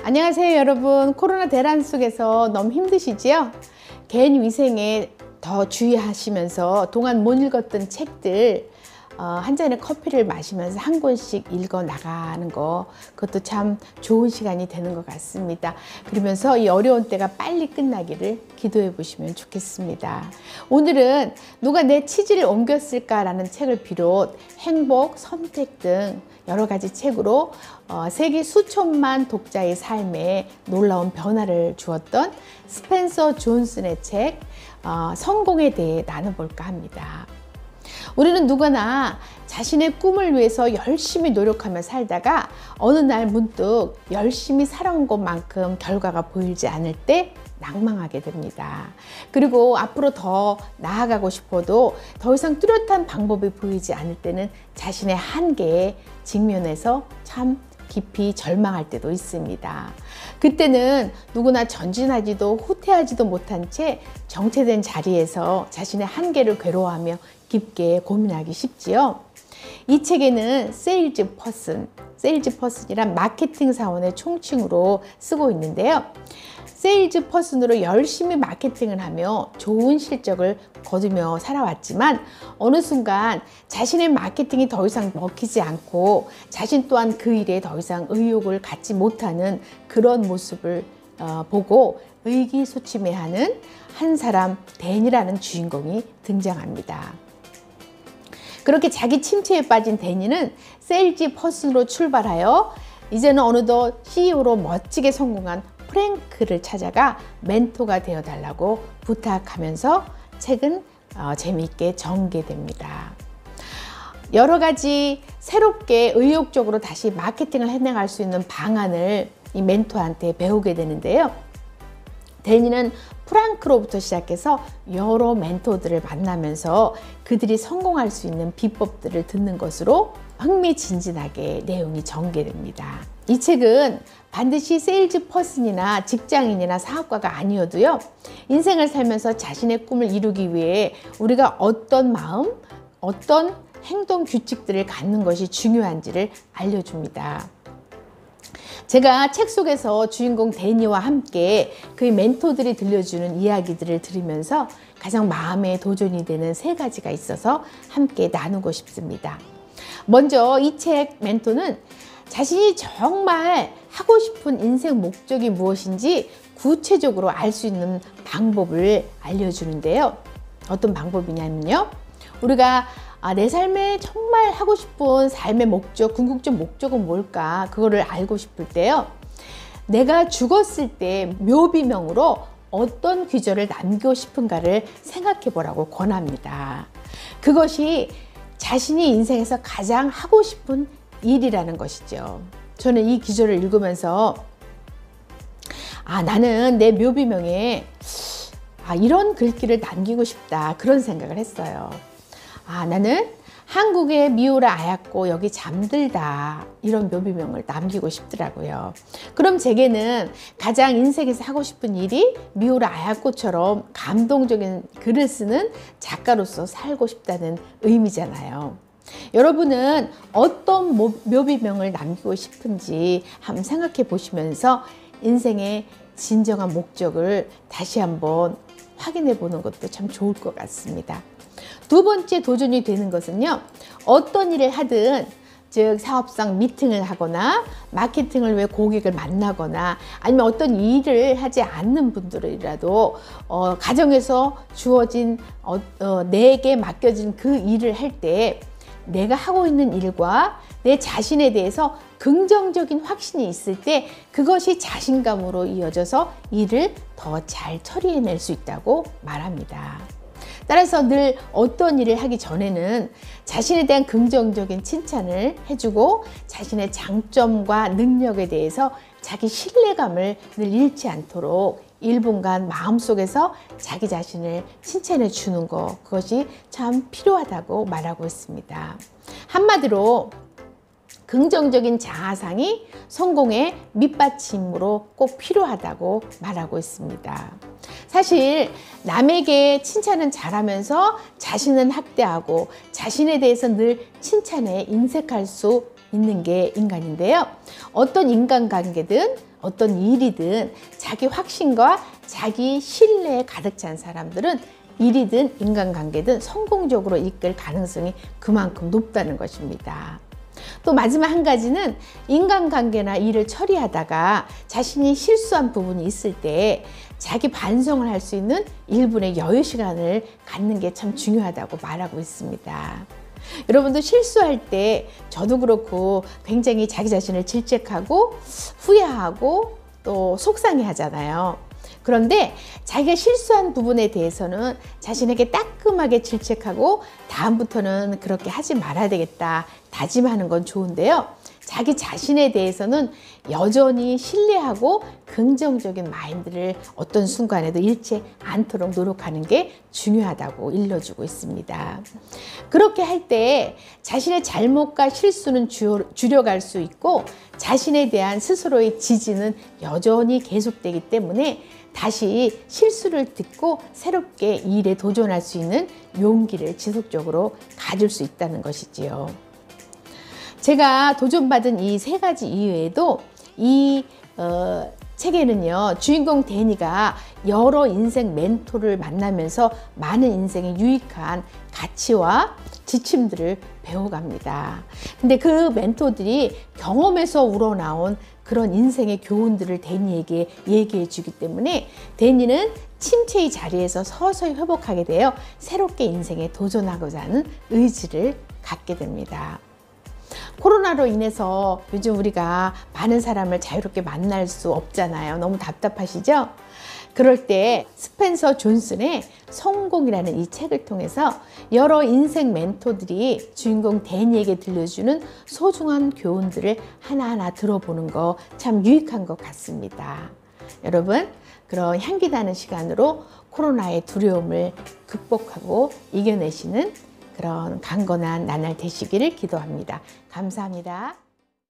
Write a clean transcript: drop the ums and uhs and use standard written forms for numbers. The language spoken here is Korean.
안녕하세요 여러분. 코로나 대란 속에서 너무 힘드시지요? 개인 위생에 더 주의하시면서 동안 못 읽었던 책들 한 잔의 커피를 마시면서 한 권씩 읽어 나가는 거, 그것도 참 좋은 시간이 되는 것 같습니다. 그러면서 이 어려운 때가 빨리 끝나기를 기도해 보시면 좋겠습니다. 오늘은 누가 내 치질을 옮겼을까 라는 책을 비롯 행복, 선택 등 여러 가지 책으로 세계 수천만 독자의 삶에 놀라운 변화를 주었던 스펜서 존슨의 책 성공에 대해 나눠볼까 합니다. 우리는 누구나 자신의 꿈을 위해서 열심히 노력하며 살다가 어느 날 문득 열심히 살아온 것만큼 결과가 보이지 않을 때 낭망하게 됩니다. 그리고 앞으로 더 나아가고 싶어도 더 이상 뚜렷한 방법이 보이지 않을 때는 자신의 한계에 직면해서 참 깊이 절망할 때도 있습니다. 그때는 누구나 전진하지도 후퇴하지도 못한 채 정체된 자리에서 자신의 한계를 괴로워하며 깊게 고민하기 쉽지요. 이 책에는 세일즈 퍼슨이란 마케팅 사원의 총칭으로 쓰고 있는데요. 세일즈 퍼슨으로 열심히 마케팅을 하며 좋은 실적을 거두며 살아왔지만 어느 순간 자신의 마케팅이 더 이상 먹히지 않고 자신 또한 그 일에 더 이상 의욕을 갖지 못하는 그런 모습을 보고 의기소침해하는 한 사람 댄이라는 주인공이 등장합니다. 그렇게 자기 침체에 빠진 데니는 세일즈 퍼슨으로 출발하여 이제는 어느덧 CEO로 멋지게 성공한 프랭크를 찾아가 멘토가 되어달라고 부탁하면서 책은 재미있게 전개됩니다. 여러 가지 새롭게 의욕적으로 다시 마케팅을 해나갈 수 있는 방안을 이 멘토한테 배우게 되는데요. 데니는 프랑크로부터 시작해서 여러 멘토들을 만나면서 그들이 성공할 수 있는 비법들을 듣는 것으로 흥미진진하게 내용이 전개됩니다. 이 책은 반드시 세일즈 퍼슨이나 직장인이나 사업가가 아니어도요, 인생을 살면서 자신의 꿈을 이루기 위해 우리가 어떤 마음, 어떤 행동 규칙들을 갖는 것이 중요한지를 알려줍니다. 제가 책 속에서 주인공 데니와 함께 그의 멘토들이 들려주는 이야기들을 들으면서 가장 마음에 도전이 되는 세 가지가 있어서 함께 나누고 싶습니다. 먼저 이 책 멘토는 자신이 정말 하고 싶은 인생 목적이 무엇인지 구체적으로 알 수 있는 방법을 알려주는데요. 어떤 방법이냐면요, 우리가 내 삶에 정말 하고 싶은 삶의 목적, 궁극적 목적은 뭘까? 그거를 알고 싶을 때요, 내가 죽었을 때 묘비명으로 어떤 귀절을 남기고 싶은가를 생각해 보라고 권합니다. 그것이 자신이 인생에서 가장 하고 싶은 일이라는 것이죠. 저는 이 기절을 읽으면서 나는 내 묘비명에 이런 글귀를 남기고 싶다, 그런 생각을 했어요. 나는 한국의 미우라 아야코 여기 잠들다, 이런 묘비명을 남기고 싶더라고요. 그럼 제게는 가장 인생에서 하고 싶은 일이 미우라 아야코처럼 감동적인 글을 쓰는 작가로서 살고 싶다는 의미잖아요. 여러분은 어떤 묘비명을 남기고 싶은지 한번 생각해 보시면서 인생의 진정한 목적을 다시 한번 확인해 보는 것도 참 좋을 것 같습니다. 두 번째 도전이 되는 것은요, 어떤 일을 하든, 즉 사업상 미팅을 하거나 마케팅을 위해 고객을 만나거나 아니면 어떤 일을 하지 않는 분들이라도 가정에서 주어진 내게 맡겨진 그 일을 할 때 내가 하고 있는 일과 내 자신에 대해서 긍정적인 확신이 있을 때 그것이 자신감으로 이어져서 일을 더 잘 처리해낼 수 있다고 말합니다. 따라서 늘 어떤 일을 하기 전에는 자신에 대한 긍정적인 칭찬을 해주고 자신의 장점과 능력에 대해서 자기 신뢰감을 늘 잃지 않도록 1분간 마음속에서 자기 자신을 칭찬해 주는 것, 그것이 참 필요하다고 말하고 있습니다. 한마디로 긍정적인 자아상이 성공의 밑받침으로 꼭 필요하다고 말하고 있습니다. 사실 남에게 칭찬은 잘하면서 자신은 학대하고 자신에 대해서 늘 칭찬에 인색할 수 있는 게 인간인데요. 어떤 인간관계든 어떤 일이든 자기 확신과 자기 신뢰에 가득 찬 사람들은 일이든 인간관계든 성공적으로 이끌 가능성이 그만큼 높다는 것입니다. 또 마지막 한 가지는 인간관계나 일을 처리하다가 자신이 실수한 부분이 있을 때 자기 반성을 할 수 있는 1분의 여유 시간을 갖는 게 참 중요하다고 말하고 있습니다. 여러분도 실수할 때 저도 그렇고 굉장히 자기 자신을 질책하고 후회하고 또 속상해 하잖아요. 그런데 자기가 실수한 부분에 대해서는 자신에게 따끔하게 질책하고 다음부터는 그렇게 하지 말아야 되겠다 다짐하는 건 좋은데요. 자기 자신에 대해서는 여전히 신뢰하고 긍정적인 마인드를 어떤 순간에도 잃지 않도록 노력하는 게 중요하다고 일러주고 있습니다. 그렇게 할 때 자신의 잘못과 실수는 줄여갈 수 있고 자신에 대한 스스로의 지지는 여전히 계속되기 때문에 다시 실수를 딛고 새롭게 일에 도전할 수 있는 용기를 지속적으로 가질 수 있다는 것이지요. 제가 도전받은 이 3가지 이외에도 이 책에는요, 주인공 데니가 여러 인생 멘토를 만나면서 많은 인생에 유익한 가치와 지침들을 배워갑니다. 근데 그 멘토들이 경험에서 우러나온 그런 인생의 교훈들을 데니에게 얘기해 주기 때문에 데니는 침체의 자리에서 서서히 회복하게 되어 새롭게 인생에 도전하고자 하는 의지를 갖게 됩니다. 코로나로 인해서 요즘 우리가 많은 사람을 자유롭게 만날 수 없잖아요. 너무 답답하시죠? 그럴 때 스펜서 존슨의 성공이라는 이 책을 통해서 여러 인생 멘토들이 주인공 데니에게 들려주는 소중한 교훈들을 하나하나 들어보는 거 참 유익한 것 같습니다. 여러분, 그런 향기 나는 시간으로 코로나의 두려움을 극복하고 이겨내시는 그런 강건한 나날 되시기를 기도합니다. 감사합니다.